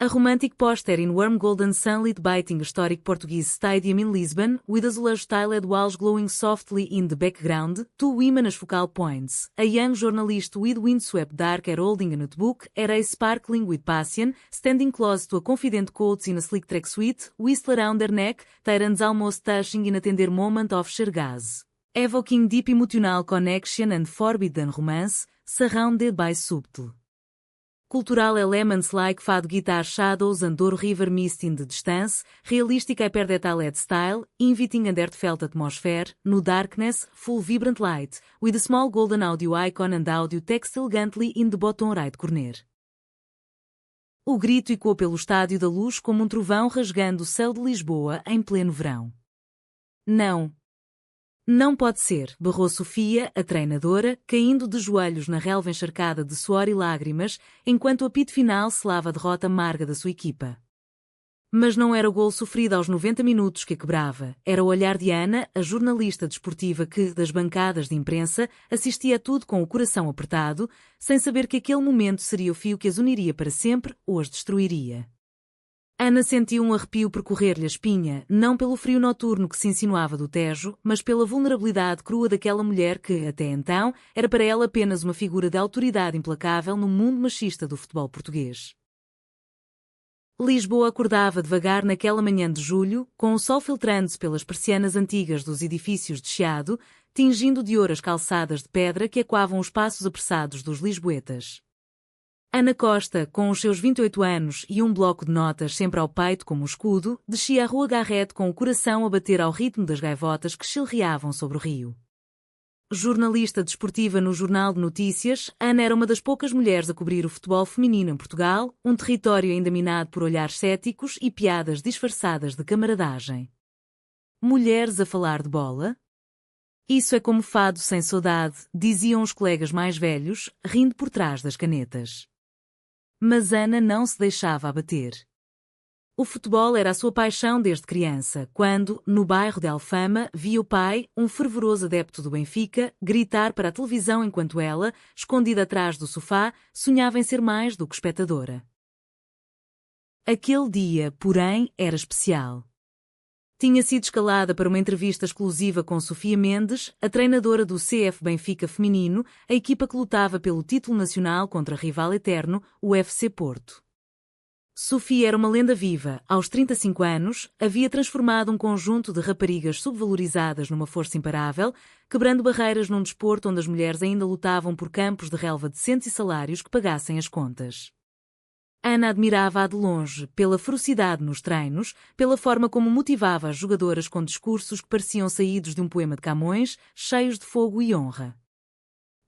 romantic poster in warm golden sunlight biting historic Portuguese stadium in Lisbon, with azulejos-tiled walls glowing softly in the background, two women as focal points, a young journalist with windswept dark hair holding a notebook, her eyes sparkling with passion, standing close to a confident coat in a sleek tracksuit, whistle around her neck, their hands almost touching in a tender moment of sheer gaze, evoking deep emotional connection and forbidden romance, surrounded by subtle cultural elements like fado guitar shadows and Douro River mist in the distance, realistic hyper-detailed style, inviting and heartfelt atmosphere, no darkness, full vibrant light, with a small golden audio icon and audio text elegantly in the bottom right corner. O grito ecoou pelo Estádio da Luz como um trovão rasgando o céu de Lisboa em pleno verão. Não. Não pode ser, berrou Sofia, a treinadora, caindo de joelhos na relva encharcada de suor e lágrimas, enquanto o apito final selava a derrota amarga da sua equipa. Mas não era o golo sofrido aos 90 minutos que a quebrava, era o olhar de Ana, a jornalista desportiva que, das bancadas de imprensa, assistia a tudo com o coração apertado, sem saber que aquele momento seria o fio que as uniria para sempre ou as destruiria. Ana sentiu um arrepio percorrer-lhe a espinha, não pelo frio noturno que se insinuava do Tejo, mas pela vulnerabilidade crua daquela mulher que, até então, era para ela apenas uma figura de autoridade implacável no mundo machista do futebol português. Lisboa acordava devagar naquela manhã de julho, com o sol filtrando-se pelas persianas antigas dos edifícios de Chiado, tingindo de ouro as calçadas de pedra que ecoavam os passos apressados dos lisboetas. Ana Costa, com os seus 28 anos e um bloco de notas sempre ao peito como escudo, descia a Rua Garrett com o coração a bater ao ritmo das gaivotas que chilreavam sobre o rio. Jornalista desportiva no Jornal de Notícias, Ana era uma das poucas mulheres a cobrir o futebol feminino em Portugal, um território ainda minado por olhares céticos e piadas disfarçadas de camaradagem. Mulheres a falar de bola? Isso é como fado sem saudade, diziam os colegas mais velhos, rindo por trás das canetas. Mas Ana não se deixava abater. O futebol era a sua paixão desde criança, quando, no bairro de Alfama, via o pai, um fervoroso adepto do Benfica, gritar para a televisão enquanto ela, escondida atrás do sofá, sonhava em ser mais do que espectadora. Aquele dia, porém, era especial. Tinha sido escalada para uma entrevista exclusiva com Sofia Mendes, a treinadora do CF Benfica feminino, a equipa que lutava pelo título nacional contra rival eterno, o FC Porto. Sofia era uma lenda viva. Aos 35 anos, havia transformado um conjunto de raparigas subvalorizadas numa força imparável, quebrando barreiras num desporto onde as mulheres ainda lutavam por campos de relva decentes e salários que pagassem as contas. Ana admirava-a de longe, pela ferocidade nos treinos, pela forma como motivava as jogadoras com discursos que pareciam saídos de um poema de Camões, cheios de fogo e honra.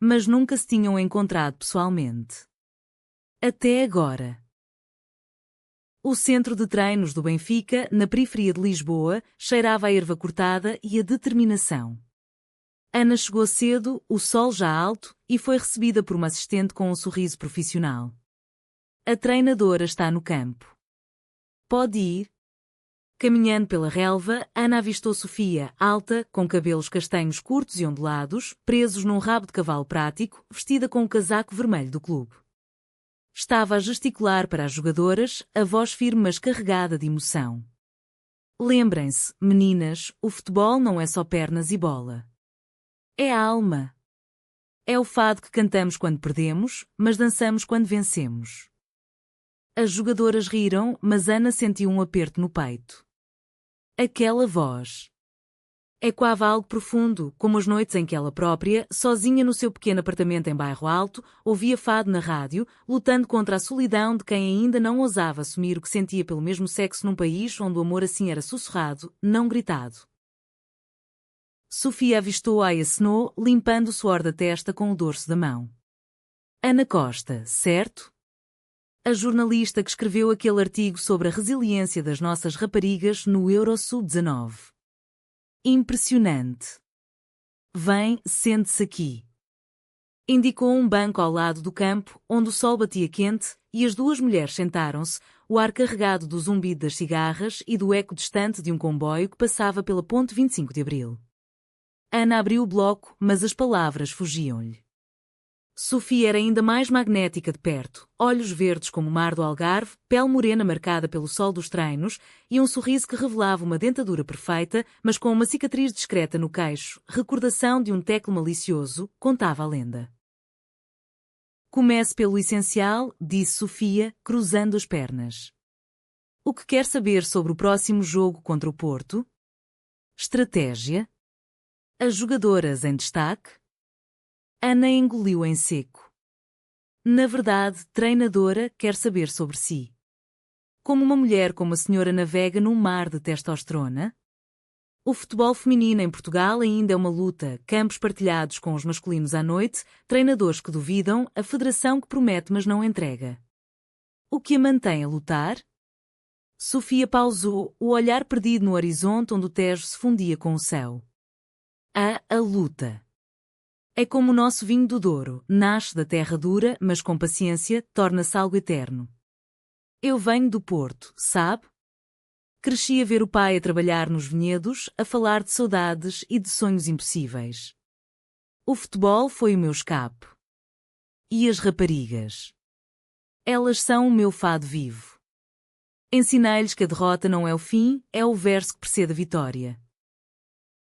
Mas nunca se tinham encontrado pessoalmente. Até agora. O centro de treinos do Benfica, na periferia de Lisboa, cheirava a erva cortada e a determinação. Ana chegou cedo, o sol já alto, e foi recebida por uma assistente com um sorriso profissional. A treinadora está no campo. Pode ir. Caminhando pela relva, Ana avistou Sofia, alta, com cabelos castanhos curtos e ondulados, presos num rabo de cavalo prático, vestida com o casaco vermelho do clube. Estava a gesticular para as jogadoras, a voz firme mas carregada de emoção. Lembrem-se, meninas, o futebol não é só pernas e bola. É a alma. É o fado que cantamos quando perdemos, mas dançamos quando vencemos. As jogadoras riram, mas Ana sentiu um aperto no peito. Aquela voz. Ecoava algo profundo, como as noites em que ela própria, sozinha no seu pequeno apartamento em Bairro Alto, ouvia fado na rádio, lutando contra a solidão de quem ainda não ousava assumir o que sentia pelo mesmo sexo num país onde o amor assim era sussurrado, não gritado. Sofia avistou-a e acenou, limpando o suor da testa com o dorso da mão. Ana Costa, certo? A jornalista que escreveu aquele artigo sobre a resiliência das nossas raparigas no Euro Sub-19. Impressionante. Vem, sente-se aqui. Indicou um banco ao lado do campo, onde o sol batia quente, e as duas mulheres sentaram-se, o ar carregado do zumbido das cigarras e do eco distante de um comboio que passava pela Ponte 25 de Abril. Ana abriu o bloco, mas as palavras fugiam-lhe. Sofia era ainda mais magnética de perto, olhos verdes como o mar do Algarve, pele morena marcada pelo sol dos treinos e um sorriso que revelava uma dentadura perfeita, mas com uma cicatriz discreta no queixo, recordação de um teclo malicioso, contava a lenda. Comece pelo essencial, disse Sofia, cruzando as pernas. O que quer saber sobre o próximo jogo contra o Porto? Estratégia? As jogadoras em destaque? Ana engoliu em seco. Na verdade, treinadora quer saber sobre si. Como uma mulher como a senhora navega num mar de testosterona? O futebol feminino em Portugal ainda é uma luta, campos partilhados com os masculinos à noite, treinadores que duvidam, a federação que promete mas não entrega. O que a mantém a lutar? Sofia pausou, o olhar perdido no horizonte onde o Tejo se fundia com o céu. A luta. É como o nosso vinho do Douro, nasce da terra dura, mas com paciência, torna-se algo eterno. Eu venho do Porto, sabe? Cresci a ver o pai a trabalhar nos vinhedos, a falar de saudades e de sonhos impossíveis. O futebol foi o meu escape. E as raparigas? Elas são o meu fado vivo. Ensinei-lhes que a derrota não é o fim, é o verso que precede a vitória.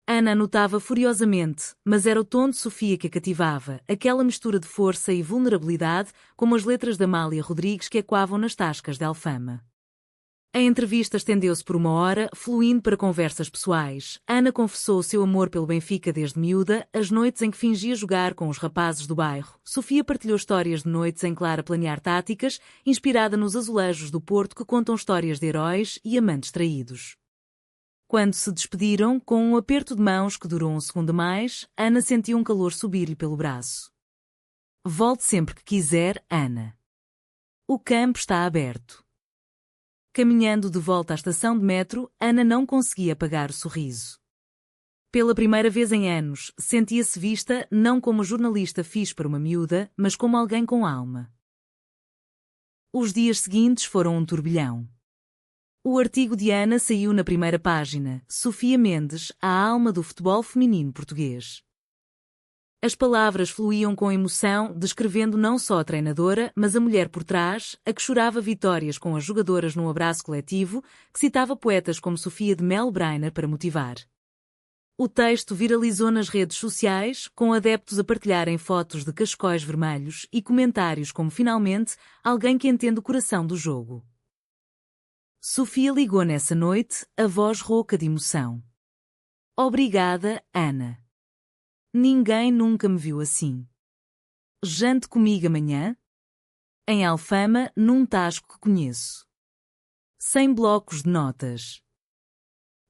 Ana anotava furiosamente, mas era o tom de Sofia que a cativava, aquela mistura de força e vulnerabilidade, como as letras da Amália Rodrigues que ecoavam nas tascas de Alfama. A entrevista estendeu-se por 1 hora, fluindo para conversas pessoais. Ana confessou o seu amor pelo Benfica desde miúda, as noites em que fingia jogar com os rapazes do bairro. Sofia partilhou histórias de noites em claro a planear táticas, inspirada nos azulejos do Porto que contam histórias de heróis e amantes traídos. Quando se despediram, com um aperto de mãos que durou um segundo a mais, Ana sentiu um calor subir-lhe pelo braço. Volte sempre que quiser, Ana. O campo está aberto. Caminhando de volta à estação de metro, Ana não conseguia apagar o sorriso. Pela primeira vez em anos, sentia-se vista não como jornalista fixe para uma miúda, mas como alguém com alma. Os dias seguintes foram um turbilhão. O artigo de Ana saiu na primeira página, Sofia Mendes, a alma do futebol feminino português. As palavras fluíam com emoção, descrevendo não só a treinadora, mas a mulher por trás, a que chorava vitórias com as jogadoras num abraço coletivo, que citava poetas como Sofia de Mel Brainer para motivar. O texto viralizou nas redes sociais, com adeptos a partilharem fotos de cascóis vermelhos e comentários como finalmente alguém que entende o coração do jogo. Sofia ligou nessa noite, a voz rouca de emoção. Obrigada, Ana. Ninguém nunca me viu assim. Jante comigo amanhã? Em Alfama, num tasco que conheço. Sem blocos de notas.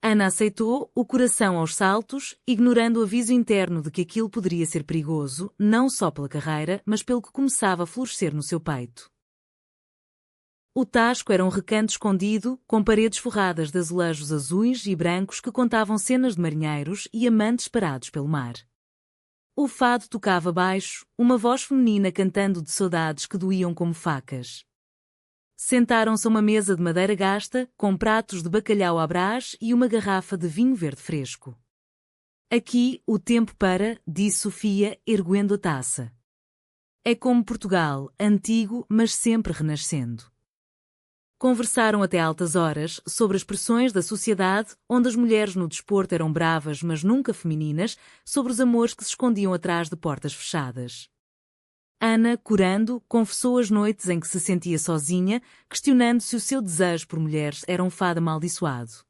Ana aceitou, o coração aos saltos, ignorando o aviso interno de que aquilo poderia ser perigoso, não só pela carreira, mas pelo que começava a florescer no seu peito. O tasco era um recanto escondido, com paredes forradas de azulejos azuis e brancos que contavam cenas de marinheiros e amantes parados pelo mar. O fado tocava baixo, uma voz feminina cantando de saudades que doíam como facas. Sentaram-se a uma mesa de madeira gasta, com pratos de bacalhau à brás e uma garrafa de vinho verde fresco. Aqui, o tempo para, disse Sofia, erguendo a taça. É como Portugal, antigo, mas sempre renascendo. Conversaram até altas horas sobre as pressões da sociedade, onde as mulheres no desporto eram bravas mas nunca femininas, sobre os amores que se escondiam atrás de portas fechadas. Ana, corando, confessou as noites em que se sentia sozinha, questionando se o seu desejo por mulheres era um fado amaldiçoado.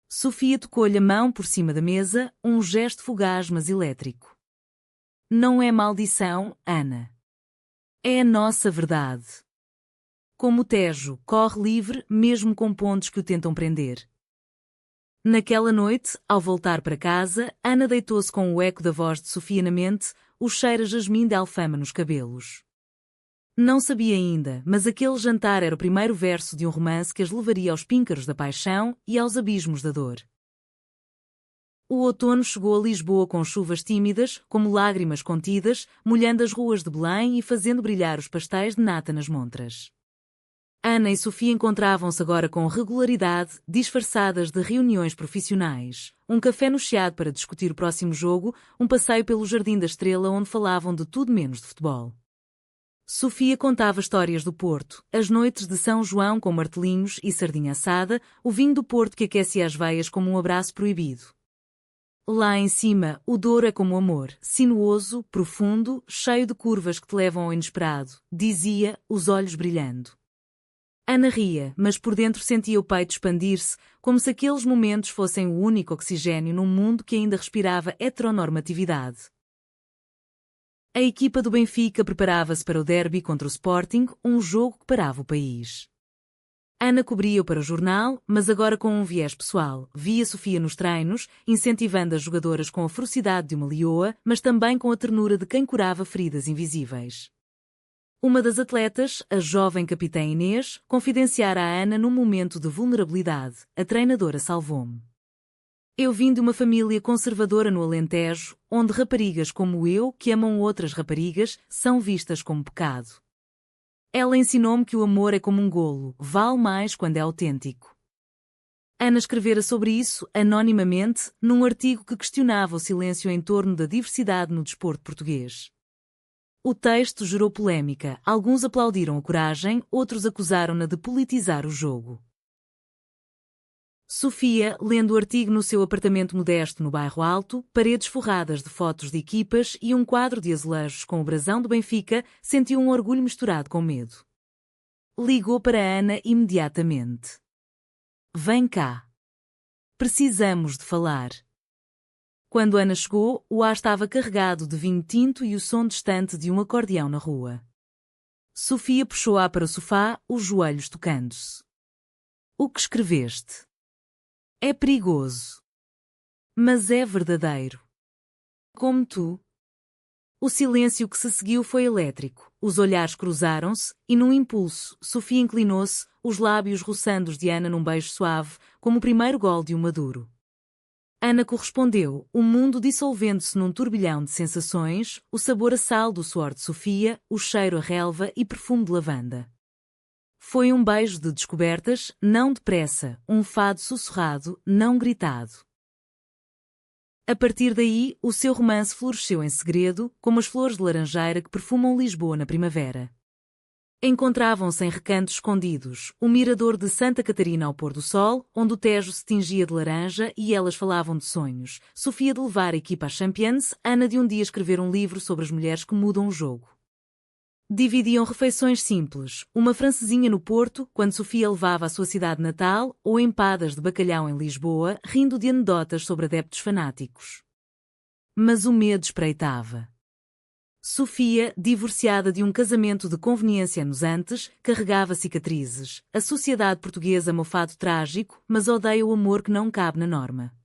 Sofia tocou-lhe a mão por cima da mesa, um gesto fugaz mas elétrico. Não é maldição, Ana. É a nossa verdade. Como o Tejo, corre livre, mesmo com pontes que o tentam prender. Naquela noite, ao voltar para casa, Ana deitou-se com o eco da voz de Sofia na mente, o cheiro a jasmim de Alfama nos cabelos. Não sabia ainda, mas aquele jantar era o primeiro verso de um romance que as levaria aos píncaros da paixão e aos abismos da dor. O outono chegou a Lisboa com chuvas tímidas, como lágrimas contidas, molhando as ruas de Belém e fazendo brilhar os pastéis de nata nas montras. Ana e Sofia encontravam-se agora com regularidade, disfarçadas de reuniões profissionais, um café no Chiado para discutir o próximo jogo, um passeio pelo Jardim da Estrela onde falavam de tudo menos de futebol. Sofia contava histórias do Porto, as noites de São João com martelinhos e sardinha assada, o vinho do Porto que aquecia as veias como um abraço proibido. Lá em cima, o Douro é como o amor, sinuoso, profundo, cheio de curvas que te levam ao inesperado, dizia, os olhos brilhando. Ana ria, mas por dentro sentia o peito expandir-se, como se aqueles momentos fossem o único oxigênio num mundo que ainda respirava heteronormatividade. A equipa do Benfica preparava-se para o derby contra o Sporting, um jogo que parava o país. Ana cobria-o para o jornal, mas agora com um viés pessoal. Via Sofia nos treinos, incentivando as jogadoras com a ferocidade de uma leoa, mas também com a ternura de quem curava feridas invisíveis. Uma das atletas, a jovem capitã Inês, confidenciara a Ana num momento de vulnerabilidade. A treinadora salvou-me. Eu vim de uma família conservadora no Alentejo, onde raparigas como eu, que amam outras raparigas, são vistas como pecado. Ela ensinou-me que o amor é como um golo, vale mais quando é autêntico. Ana escrevera sobre isso, anonimamente, num artigo que questionava o silêncio em torno da diversidade no desporto português. O texto gerou polémica, alguns aplaudiram a coragem, outros acusaram-na de politizar o jogo. Sofia, lendo o artigo no seu apartamento modesto no Bairro Alto, paredes forradas de fotos de equipas e um quadro de azulejos com o brasão do Benfica, sentiu um orgulho misturado com medo. Ligou para Ana imediatamente. Vem cá. Precisamos de falar. Quando Ana chegou, o ar estava carregado de vinho tinto e o som distante de um acordeão na rua. Sofia puxou-a para o sofá, os joelhos tocando-se. O que escreveste? É perigoso. Mas é verdadeiro. Como tu. O silêncio que se seguiu foi elétrico. Os olhares cruzaram-se, e num impulso, Sofia inclinou-se, os lábios roçando os de Ana num beijo suave, como o primeiro gol de um maduro. Ana correspondeu, o mundo dissolvendo-se num turbilhão de sensações, o sabor a sal do suor de Sofia, o cheiro a relva e perfume de lavanda. Foi um beijo de descobertas, não depressa, um fado sussurrado, não gritado. A partir daí, o seu romance floresceu em segredo, como as flores de laranjeira que perfumam Lisboa na primavera. Encontravam-se em recantos escondidos, o mirador de Santa Catarina ao pôr do sol, onde o Tejo se tingia de laranja e elas falavam de sonhos. Sofia de levar a equipa à Champions, Ana de um dia escrever um livro sobre as mulheres que mudam o jogo. Dividiam refeições simples, uma francesinha no Porto, quando Sofia levava à sua cidade natal, ou empadas de bacalhau em Lisboa, rindo de anedotas sobre adeptos fanáticos. Mas o medo espreitava. Sofia, divorciada de um casamento de conveniência anos antes, carregava cicatrizes. A sociedade portuguesa ama o fado trágico, mas odeia o amor que não cabe na norma.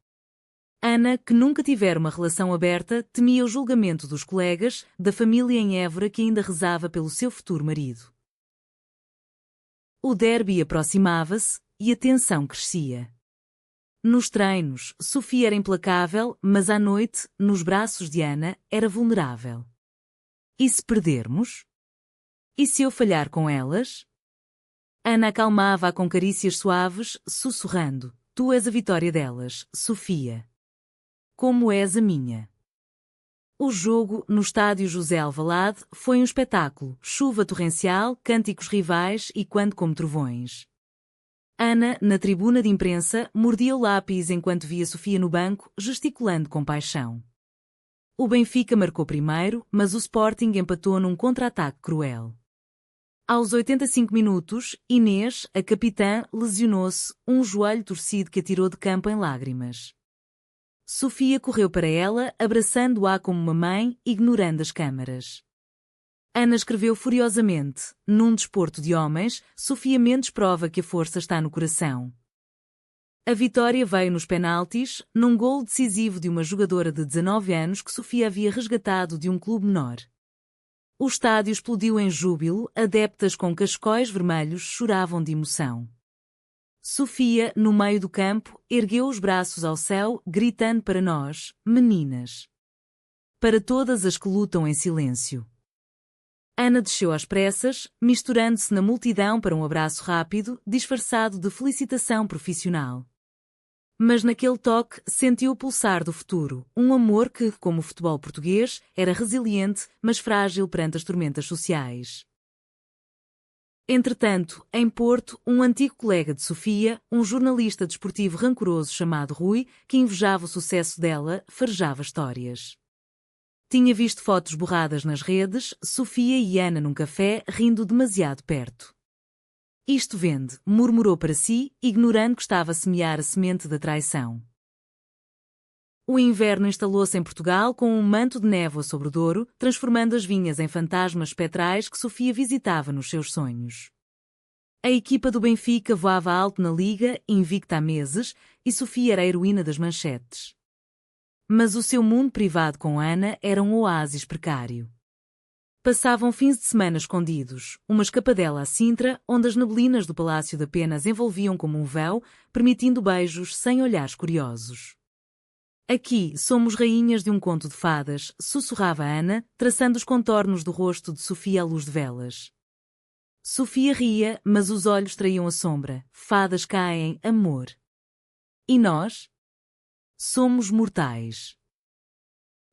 Ana, que nunca tivera uma relação aberta, temia o julgamento dos colegas, da família em Évora que ainda rezava pelo seu futuro marido. O derby aproximava-se, e a tensão crescia. Nos treinos, Sofia era implacável, mas à noite, nos braços de Ana, era vulnerável. E se perdermos? E se eu falhar com elas? Ana acalmava-a com carícias suaves, sussurrando: Tu és a vitória delas, Sofia. Como és a minha. O jogo, no estádio José Alvalade, foi um espetáculo, chuva torrencial, cânticos rivais e quando como trovões. Ana, na tribuna de imprensa, mordia o lápis enquanto via Sofia no banco, gesticulando com paixão. O Benfica marcou primeiro, mas o Sporting empatou num contra-ataque cruel. Aos 85 minutos, Inês, a capitã, lesionou-se, um joelho torcido que a tirou de campo em lágrimas. Sofia correu para ela, abraçando-a como uma mãe, ignorando as câmaras. Ana escreveu furiosamente: Num desporto de homens, Sofia Mendes prova que a força está no coração. A vitória veio nos penaltis, num golo decisivo de uma jogadora de 19 anos que Sofia havia resgatado de um clube menor. O estádio explodiu em júbilo, adeptas com cascóis vermelhos choravam de emoção. Sofia, no meio do campo, ergueu os braços ao céu, gritando para nós, meninas. Para todas as que lutam em silêncio. Ana desceu às pressas, misturando-se na multidão para um abraço rápido, disfarçado de felicitação profissional. Mas naquele toque sentiu o pulsar do futuro, um amor que, como o futebol português, era resiliente, mas frágil perante as tormentas sociais. Entretanto, em Porto, um antigo colega de Sofia, um jornalista desportivo rancoroso chamado Rui, que invejava o sucesso dela, farejava histórias. Tinha visto fotos borradas nas redes, Sofia e Ana num café, rindo demasiado perto. Isto vende, murmurou para si, ignorando que estava a semear a semente da traição. O inverno instalou-se em Portugal com um manto de névoa sobre o Douro, transformando as vinhas em fantasmas espectrais que Sofia visitava nos seus sonhos. A equipa do Benfica voava alto na Liga, invicta há meses, e Sofia era a heroína das manchetes. Mas o seu mundo privado com Ana era um oásis precário. Passavam fins de semana escondidos, uma escapadela a Sintra, onde as neblinas do Palácio da Penas envolviam como um véu, permitindo beijos sem olhares curiosos. Aqui somos rainhas de um conto de fadas, sussurrava Ana, traçando os contornos do rosto de Sofia à luz de velas. Sofia ria, mas os olhos traíam a sombra. Fadas caem, amor. E nós? Somos mortais.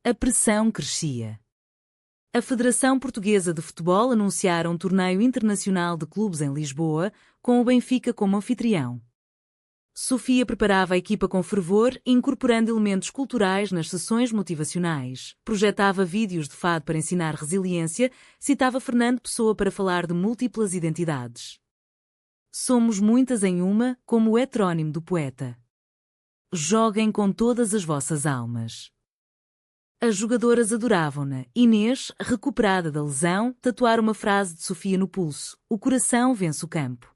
A pressão crescia. A Federação Portuguesa de Futebol anunciara um torneio internacional de clubes em Lisboa, com o Benfica como anfitrião. Sofia preparava a equipa com fervor, incorporando elementos culturais nas sessões motivacionais, projetava vídeos de fado para ensinar resiliência, citava Fernando Pessoa para falar de múltiplas identidades. Somos muitas em uma, como o heterónimo do poeta. Joguem com todas as vossas almas. As jogadoras adoravam-na. Inês, recuperada da lesão, tatuara uma frase de Sofia no pulso: o coração vence o campo.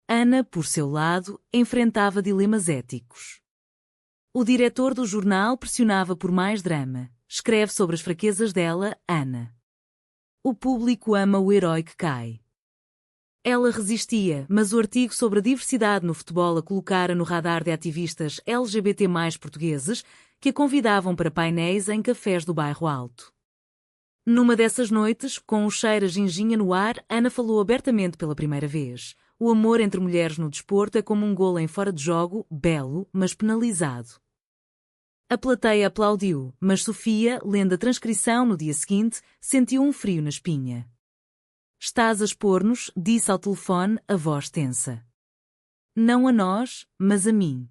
Ana, por seu lado, enfrentava dilemas éticos. O diretor do jornal pressionava por mais drama. Escreve sobre as fraquezas dela, Ana. O público ama o herói que cai. Ela resistia, mas o artigo sobre a diversidade no futebol a colocara no radar de ativistas LGBT+ portugueses, que a convidavam para painéis em cafés do Bairro Alto. Numa dessas noites, com o cheiro a ginginha no ar, Ana falou abertamente pela primeira vez. O amor entre mulheres no desporto é como um golo em fora de jogo, belo, mas penalizado. A plateia aplaudiu, mas Sofia, lendo a transcrição no dia seguinte, sentiu um frio na espinha. Estás a expor-nos, disse ao telefone, a voz tensa. Não a nós, mas a mim.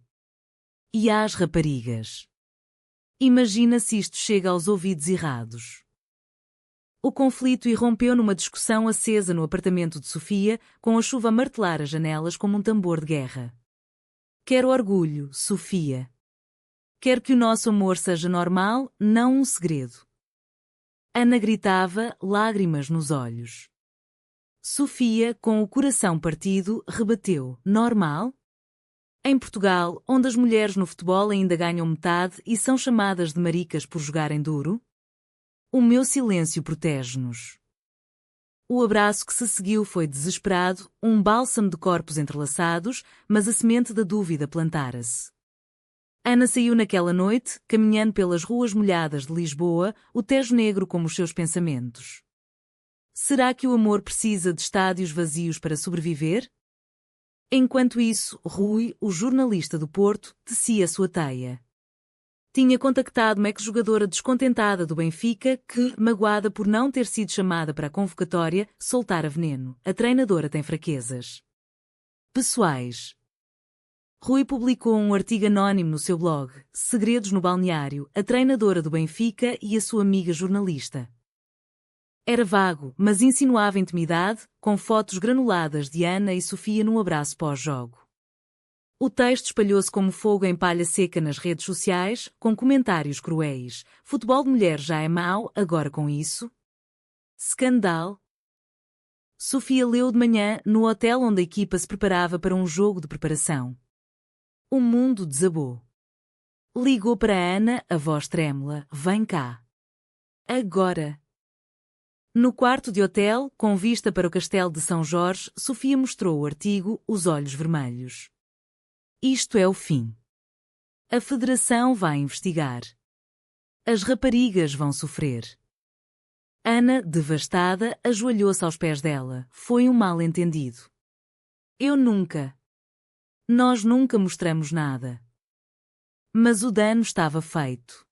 E às raparigas. Imagina se isto chega aos ouvidos errados. O conflito irrompeu numa discussão acesa no apartamento de Sofia, com a chuva a martelar as janelas como um tambor de guerra. Quero orgulho, Sofia. Quero que o nosso amor seja normal, não um segredo. Ana gritava, lágrimas nos olhos. Sofia, com o coração partido, rebateu, normal? Em Portugal, onde as mulheres no futebol ainda ganham metade e são chamadas de maricas por jogarem duro? O meu silêncio protege-nos. O abraço que se seguiu foi desesperado, um bálsamo de corpos entrelaçados, mas a semente da dúvida plantara-se. Ana saiu naquela noite, caminhando pelas ruas molhadas de Lisboa, o Tejo negro como os seus pensamentos. Será que o amor precisa de estádios vazios para sobreviver? Enquanto isso, Rui, o jornalista do Porto, tecia a sua teia. Tinha contactado uma ex-jogadora descontentada do Benfica que, magoada por não ter sido chamada para a convocatória, soltara veneno. A treinadora tem fraquezas pessoais. Rui publicou um artigo anónimo no seu blog, Segredos no Balneário, a treinadora do Benfica e a sua amiga jornalista. Era vago, mas insinuava intimidade, com fotos granuladas de Ana e Sofia num abraço pós-jogo. O texto espalhou-se como fogo em palha seca nas redes sociais, com comentários cruéis. Futebol de mulher já é mau, agora com isso? Scandal. Sofia leu de manhã, no hotel onde a equipa se preparava para um jogo de preparação. O mundo desabou. Ligou para Ana, a voz trêmula, vem cá. Agora. No quarto de hotel, com vista para o castelo de São Jorge, Sofia mostrou o artigo, os olhos vermelhos. Isto é o fim. A Federação vai investigar. As raparigas vão sofrer. Ana, devastada, ajoelhou-se aos pés dela. Foi um mal-entendido. Nós nunca mostramos nada. Mas o dano estava feito.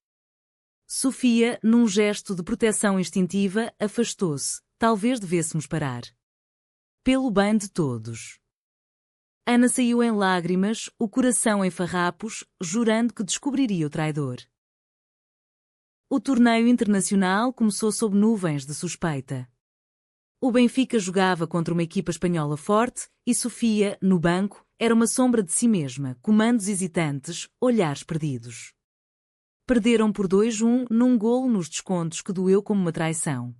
Sofia, num gesto de proteção instintiva, afastou-se. Talvez devêssemos parar. Pelo bem de todos. Ana saiu em lágrimas, o coração em farrapos, jurando que descobriria o traidor. O torneio internacional começou sob nuvens de suspeita. O Benfica jogava contra uma equipa espanhola forte e Sofia, no banco, era uma sombra de si mesma, comandos hesitantes, olhares perdidos. Perderam por 2-1 num golo nos descontos que doeu como uma traição.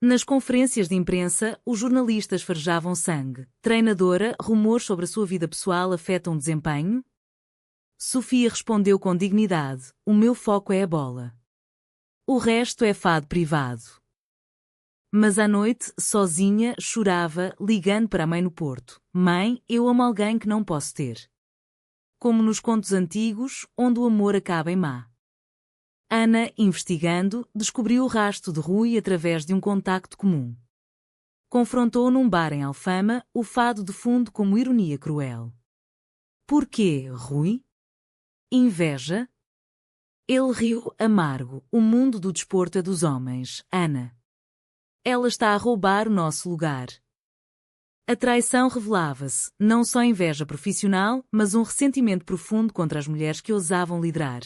Nas conferências de imprensa, os jornalistas farejavam sangue. Treinadora, rumores sobre a sua vida pessoal afetam o desempenho? Sofia respondeu com dignidade: o meu foco é a bola. O resto é fado privado. Mas à noite, sozinha, chorava, ligando para a mãe no Porto. Mãe, eu amo alguém que não posso ter. Como nos contos antigos, onde o amor acaba em má. Ana, investigando, descobriu o rastro de Rui através de um contacto comum. Confrontou num bar em Alfama o fado de fundo como ironia cruel. Porquê, Rui? Inveja? Ele riu, amargo. O mundo do desporto é dos homens, Ana. Ela está a roubar o nosso lugar. A traição revelava-se, não só inveja profissional, mas um ressentimento profundo contra as mulheres que ousavam liderar.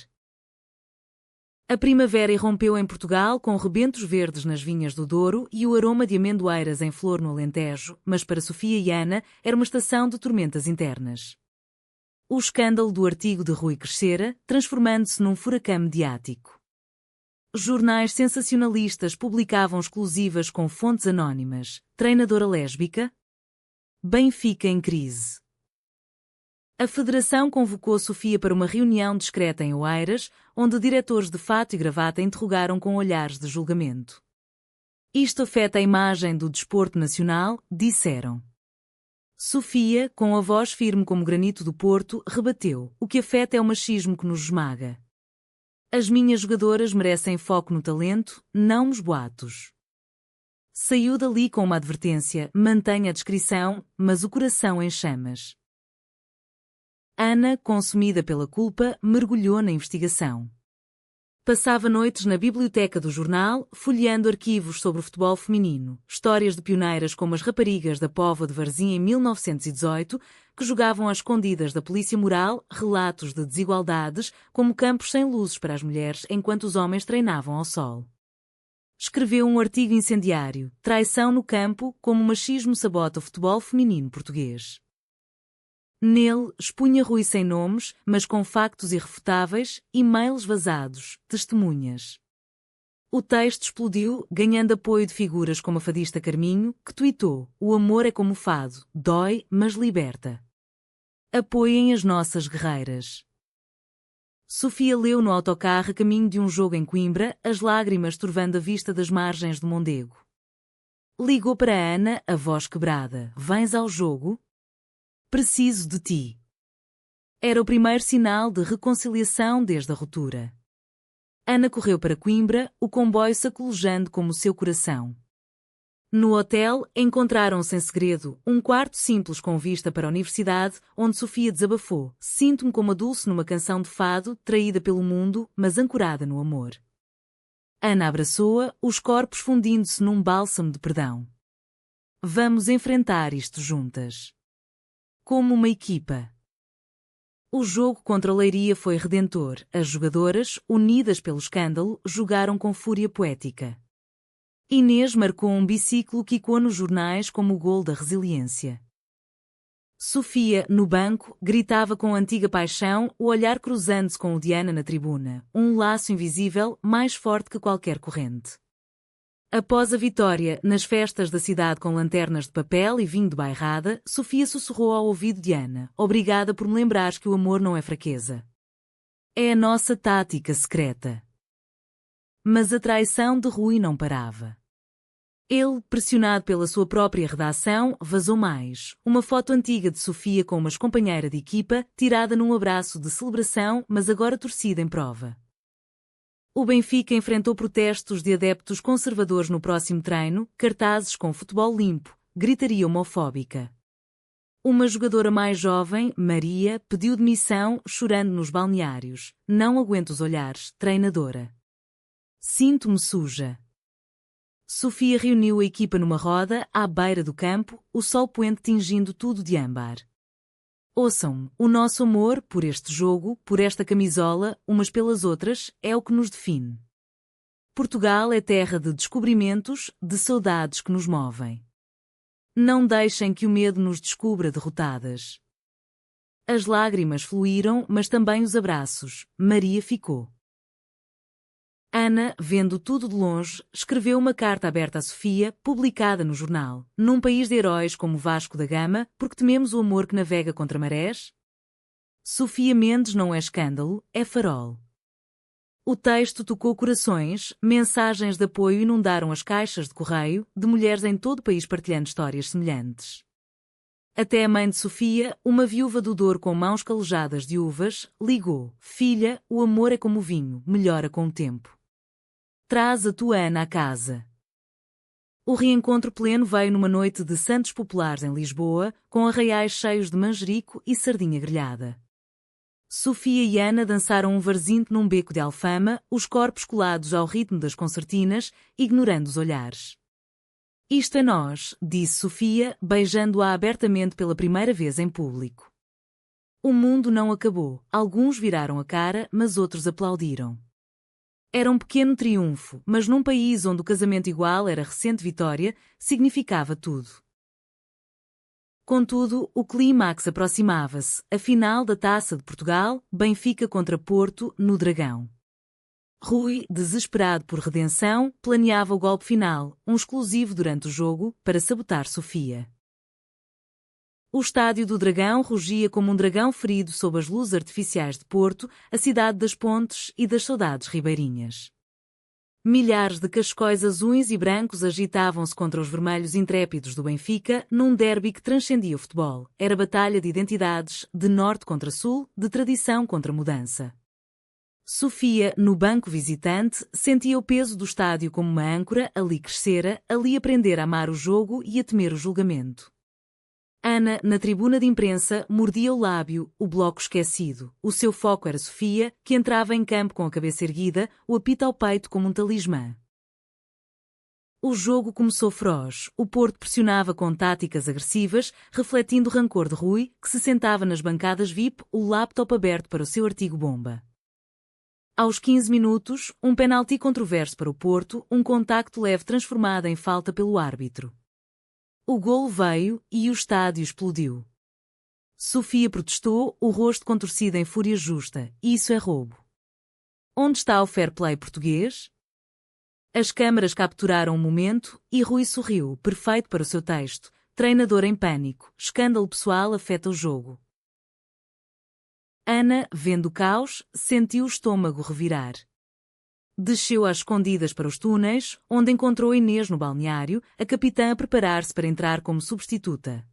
A primavera irrompeu em Portugal com rebentos verdes nas vinhas do Douro e o aroma de amendoeiras em flor no Alentejo, mas para Sofia e Ana era uma estação de tormentas internas. O escândalo do artigo de Rui crescera, transformando-se num furacão mediático. Jornais sensacionalistas publicavam exclusivas com fontes anónimas. Treinadora lésbica? Benfica em crise. A Federação convocou Sofia para uma reunião discreta em Oeiras, onde diretores de fato e gravata interrogaram com olhares de julgamento. Isto afeta a imagem do desporto nacional, disseram. Sofia, com a voz firme como granito do Porto, rebateu: o que afeta é o machismo que nos esmaga. As minhas jogadoras merecem foco no talento, não nos boatos. Saiu dali com uma advertência: mantenha a discrição, mas o coração em chamas. Ana, consumida pela culpa, mergulhou na investigação. Passava noites na biblioteca do jornal, folheando arquivos sobre o futebol feminino, histórias de pioneiras como as raparigas da Póvoa de Varzim em 1918, que jogavam às escondidas da polícia moral, relatos de desigualdades, como campos sem luzes para as mulheres enquanto os homens treinavam ao sol. Escreveu um artigo incendiário: Traição no campo, como o machismo sabota o futebol feminino português. Nele, expunha Rui sem nomes, mas com factos irrefutáveis, e-mails vazados, testemunhas. O texto explodiu, ganhando apoio de figuras como a fadista Carminho, que tuitou: o amor é como o fado, dói, mas liberta. Apoiem as nossas guerreiras. Sofia leu no autocarro a caminho de um jogo em Coimbra, as lágrimas turvando a vista das margens do Mondego. Ligou para Ana, a voz quebrada: vens ao jogo? Preciso de ti. Era o primeiro sinal de reconciliação desde a ruptura. Ana correu para Coimbra, o comboio sacolejando como o seu coração. No hotel, encontraram-se em segredo, um quarto simples com vista para a universidade, onde Sofia desabafou: sinto-me como a Dulce numa canção de fado, traída pelo mundo, mas ancorada no amor. Ana abraçou-a, os corpos fundindo-se num bálsamo de perdão. Vamos enfrentar isto juntas. Como uma equipa. O jogo contra a Leiria foi redentor. As jogadoras, unidas pelo escândalo, jogaram com fúria poética. Inês marcou um biciclo que ecoou nos jornais como o gol da resiliência. Sofia, no banco, gritava com antiga paixão, o olhar cruzando-se com o de Ana na tribuna, um laço invisível mais forte que qualquer corrente. Após a vitória, nas festas da cidade com lanternas de papel e vinho de bairrada, Sofia sussurrou ao ouvido de Ana: obrigada por me lembrares que o amor não é fraqueza. É a nossa tática secreta. Mas a traição de Rui não parava. Ele, pressionado pela sua própria redação, vazou mais. Uma foto antiga de Sofia com uma ex-companheira de equipa, tirada num abraço de celebração, mas agora torcida em prova. O Benfica enfrentou protestos de adeptos conservadores no próximo treino, cartazes com futebol limpo, gritaria homofóbica. Uma jogadora mais jovem, Maria, pediu demissão, chorando nos balneários. Não aguento os olhares, treinadora. Sinto-me suja. Sofia reuniu a equipa numa roda, à beira do campo, o sol poente tingindo tudo de âmbar. Ouçam-me, o nosso amor por este jogo, por esta camisola, umas pelas outras, é o que nos define. Portugal é terra de descobrimentos, de saudades que nos movem. Não deixem que o medo nos descubra derrotadas. As lágrimas fluíram, mas também os abraços. Maria ficou. Ana, vendo tudo de longe, escreveu uma carta aberta a Sofia, publicada no jornal. Num país de heróis como Vasco da Gama, porque tememos o amor que navega contra marés? Sofia Mendes não é escândalo, é farol. O texto tocou corações, mensagens de apoio inundaram as caixas de correio, de mulheres em todo o país partilhando histórias semelhantes. Até a mãe de Sofia, uma viúva do Douro com mãos calejadas de uvas, ligou. Filha, o amor é como o vinho, melhora com o tempo. Traz a tua Ana à casa. O reencontro pleno veio numa noite de santos populares em Lisboa, com arraiais cheios de manjerico e sardinha grelhada. Sofia e Ana dançaram um varzinto num beco de Alfama, os corpos colados ao ritmo das concertinas, ignorando os olhares. Isto é nós, disse Sofia, beijando-a abertamente pela primeira vez em público. O mundo não acabou, alguns viraram a cara, mas outros aplaudiram. Era um pequeno triunfo, mas num país onde o casamento igual era recente vitória, significava tudo. Contudo, o clímax aproximava-se, a final da Taça de Portugal, Benfica contra Porto, no Dragão. Rui, desesperado por redenção, planeava o golpe final, um exclusivo durante o jogo, para sabotar Sofia. O estádio do Dragão rugia como um dragão ferido sob as luzes artificiais de Porto, a cidade das pontes e das saudades ribeirinhas. Milhares de cascóis azuis e brancos agitavam-se contra os vermelhos intrépidos do Benfica, num derby que transcendia o futebol. Era batalha de identidades, de norte contra sul, de tradição contra mudança. Sofia, no banco visitante, sentia o peso do estádio como uma âncora, ali crescera, ali aprender a amar o jogo e a temer o julgamento. Ana, na tribuna de imprensa, mordia o lábio, o bloco esquecido. O seu foco era Sofia, que entrava em campo com a cabeça erguida, o apito ao peito como um talismã. O jogo começou feroz. O Porto pressionava com táticas agressivas, refletindo o rancor de Rui, que se sentava nas bancadas VIP, o laptop aberto para o seu artigo-bomba. Aos 15 minutos, um penalti controverso para o Porto, um contacto leve transformado em falta pelo árbitro. O golo veio e o estádio explodiu. Sofia protestou, o rosto contorcido em fúria justa. Isso é roubo. Onde está o fair play português? As câmaras capturaram o momento e Rui sorriu, perfeito para o seu texto. Treinador em pânico. Escândalo pessoal afeta o jogo. Ana, vendo o caos, sentiu o estômago revirar. Desceu às escondidas para os túneis, onde encontrou Inês no balneário, a capitã a preparar-se para entrar como substituta.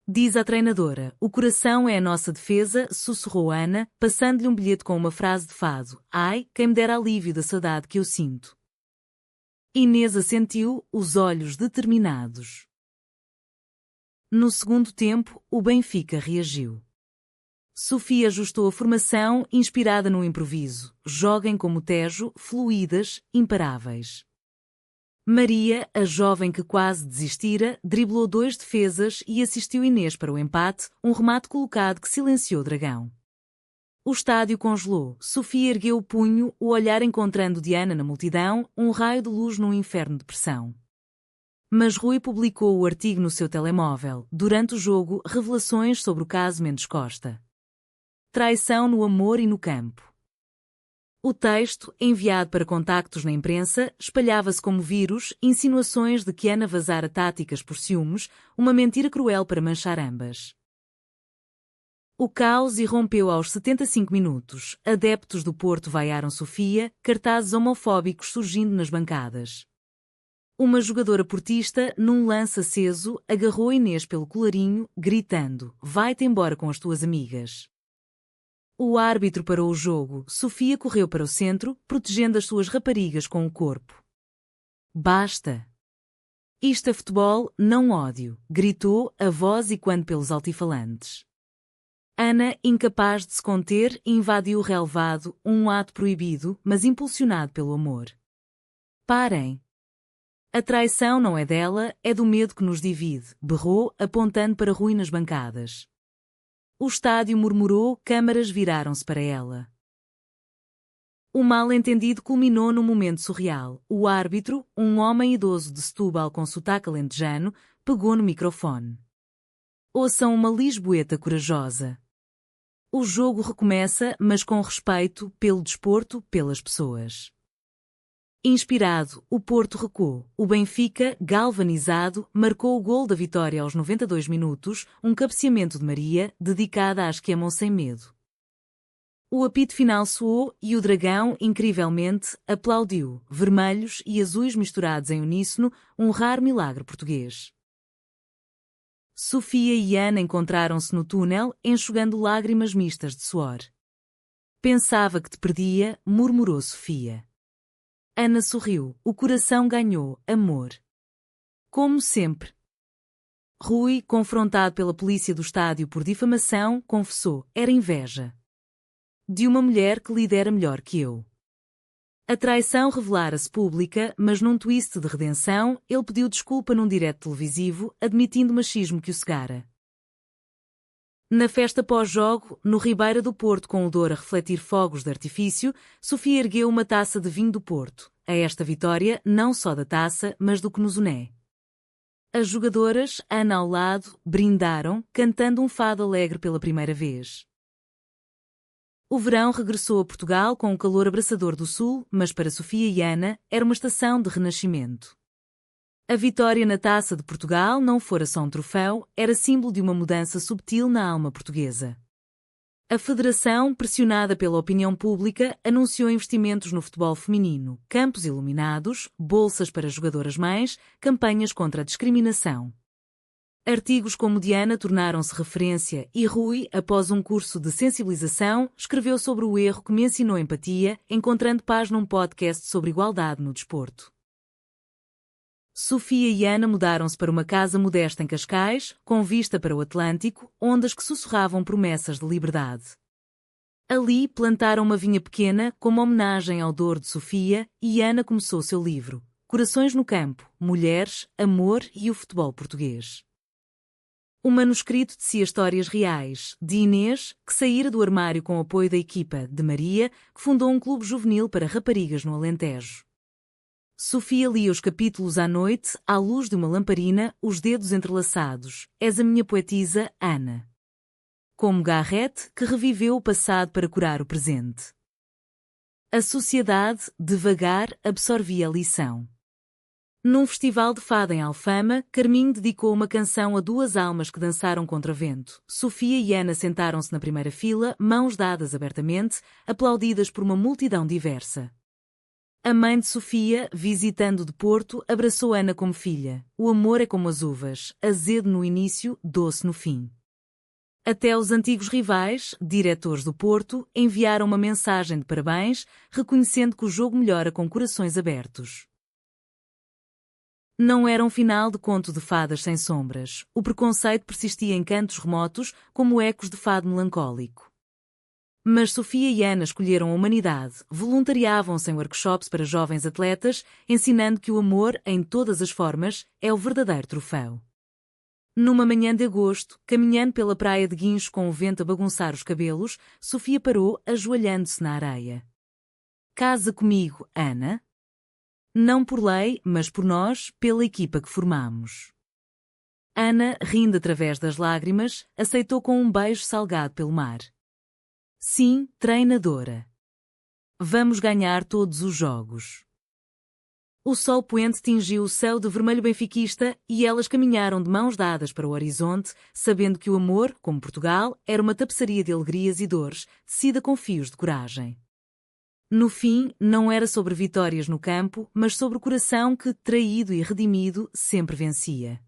Diz à treinadora, o coração é a nossa defesa, sussurrou Ana, passando-lhe um bilhete com uma frase de fado. Ai, quem me dera alívio da saudade que eu sinto. Inês assentiu, os olhos determinados. No segundo tempo, o Benfica reagiu. Sofia ajustou a formação, inspirada no improviso. Joguem como Tejo, fluídas, imparáveis. Maria, a jovem que quase desistira, driblou 2 defesas e assistiu Inês para o empate, um remate colocado que silenciou o Dragão. O estádio congelou. Sofia ergueu o punho, o olhar encontrando Diana na multidão, um raio de luz num inferno de pressão. Mas Rui publicou o artigo no seu telemóvel. Durante o jogo, revelações sobre o caso Mendes Costa. Traição no amor e no campo. O texto, enviado para contactos na imprensa, espalhava-se como vírus, insinuações de que Ana vazara táticas por ciúmes, uma mentira cruel para manchar ambas. O caos irrompeu aos 75 minutos. Adeptos do Porto vaiaram Sofia, cartazes homofóbicos surgindo nas bancadas. Uma jogadora portista, num lance aceso, agarrou Inês pelo colarinho, gritando: vai-te embora com as tuas amigas. O árbitro parou o jogo. Sofia correu para o centro, protegendo as suas raparigas com o corpo. Basta! Isto é futebol, não ódio, gritou a voz ecoando pelos altifalantes. Ana, incapaz de se conter, invadiu o relvado, um ato proibido, mas impulsionado pelo amor. Parem! A traição não é dela, é do medo que nos divide, berrou, apontando para ruínas bancadas. O estádio murmurou, câmaras viraram-se para ela. O mal-entendido culminou num momento surreal. O árbitro, um homem idoso de Setúbal com sotaque alentejano, pegou no microfone. Ouçam uma lisboeta corajosa. O jogo recomeça, mas com respeito, pelo desporto, pelas pessoas. Inspirado, o Porto recuou. O Benfica, galvanizado, marcou o gol da vitória aos 92 minutos, um cabeceamento de Maria, dedicada às que amam sem medo. O apito final soou e o Dragão, incrivelmente, aplaudiu, vermelhos e azuis misturados em uníssono, um raro milagre português. Sofia e Ana encontraram-se no túnel, enxugando lágrimas mistas de suor. Pensava que te perdia, murmurou Sofia. Ana sorriu, o coração ganhou, amor. Como sempre. Rui, confrontado pela polícia do estádio por difamação, confessou, era inveja. De uma mulher que lidera melhor que eu. A traição revelara-se pública, mas num twist de redenção, ele pediu desculpa num direto televisivo, admitindo o machismo que o cegara. Na festa pós-jogo, no Ribeira do Porto com o Douro a refletir fogos de artifício, Sofia ergueu uma taça de vinho do Porto, a esta vitória não só da taça, mas do que nos une. As jogadoras, Ana ao lado, brindaram, cantando um fado alegre pela primeira vez. O verão regressou a Portugal com o calor abraçador do sul, mas para Sofia e Ana era uma estação de renascimento. A vitória na Taça de Portugal não fora só um troféu, era símbolo de uma mudança subtil na alma portuguesa. A Federação, pressionada pela opinião pública, anunciou investimentos no futebol feminino, campos iluminados, bolsas para jogadoras-mães, campanhas contra a discriminação. Artigos como Diana tornaram-se referência e Rui, após um curso de sensibilização, escreveu sobre o erro que me ensinou empatia, encontrando paz num podcast sobre igualdade no desporto. Sofia e Ana mudaram-se para uma casa modesta em Cascais, com vista para o Atlântico, ondas que sussurravam promessas de liberdade. Ali plantaram uma vinha pequena, como homenagem ao Douro de Sofia, e Ana começou seu livro, Corações no Campo, Mulheres, Amor e o Futebol Português. O manuscrito tecia histórias reais, de Inês, que saíra do armário com o apoio da equipa, de Maria, que fundou um clube juvenil para raparigas no Alentejo. Sofia lia os capítulos à noite, à luz de uma lamparina, os dedos entrelaçados. És a minha poetisa, Ana. Como Garrett, que reviveu o passado para curar o presente. A sociedade, devagar, absorvia a lição. Num festival de fado em Alfama, Carminho dedicou uma canção a duas almas que dançaram contra vento. Sofia e Ana sentaram-se na primeira fila, mãos dadas abertamente, aplaudidas por uma multidão diversa. A mãe de Sofia, visitando de Porto, abraçou Ana como filha. O amor é como as uvas, azedo no início, doce no fim. Até os antigos rivais, diretores do Porto, enviaram uma mensagem de parabéns, reconhecendo que o jogo melhora com corações abertos. Não era um final de conto de fadas sem sombras. O preconceito persistia em cantos remotos, como ecos de fado melancólico. Mas Sofia e Ana escolheram a humanidade, voluntariavam-se em workshops para jovens atletas, ensinando que o amor, em todas as formas, é o verdadeiro troféu. Numa manhã de agosto, caminhando pela praia de Guincho com o vento a bagunçar os cabelos, Sofia parou, ajoelhando-se na areia. Casa comigo, Ana? Não por lei, mas por nós, pela equipa que formamos. Ana, rindo através das lágrimas, aceitou com um beijo salgado pelo mar. Sim, treinadora. Vamos ganhar todos os jogos. O sol poente tingiu o céu de vermelho benfiquista e elas caminharam de mãos dadas para o horizonte, sabendo que o amor, como Portugal, era uma tapeçaria de alegrias e dores, tecida com fios de coragem. No fim, não era sobre vitórias no campo, mas sobre o coração que, traído e redimido, sempre vencia.